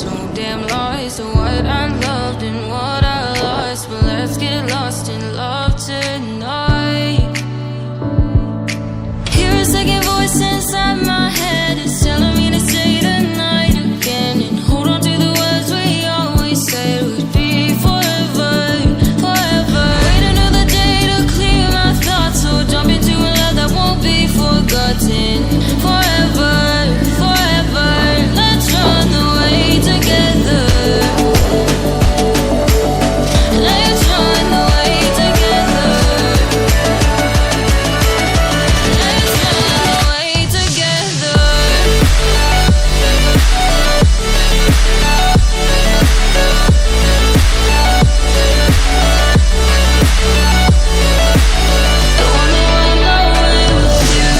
no damn lies to what I loved and what I lost. But let's get lost in love tonight. Hear a second voice inside my head, it's telling me to say tonight again, and hold on to the words we always said would be forever, forever. Wait another day to clear my thoughts, so jump into a love that won't be forgotten. Forever, forever, let's run away together. Let's run away together. Let's run away together. I wanna run away with you.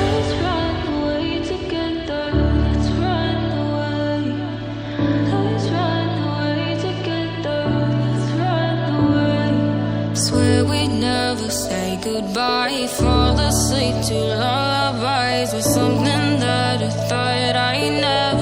Let's run away together. Let's run away. Let's run away together. Let's run away. Swear we'd never say goodbye. Fall asleep to lullabies with something that I thought I never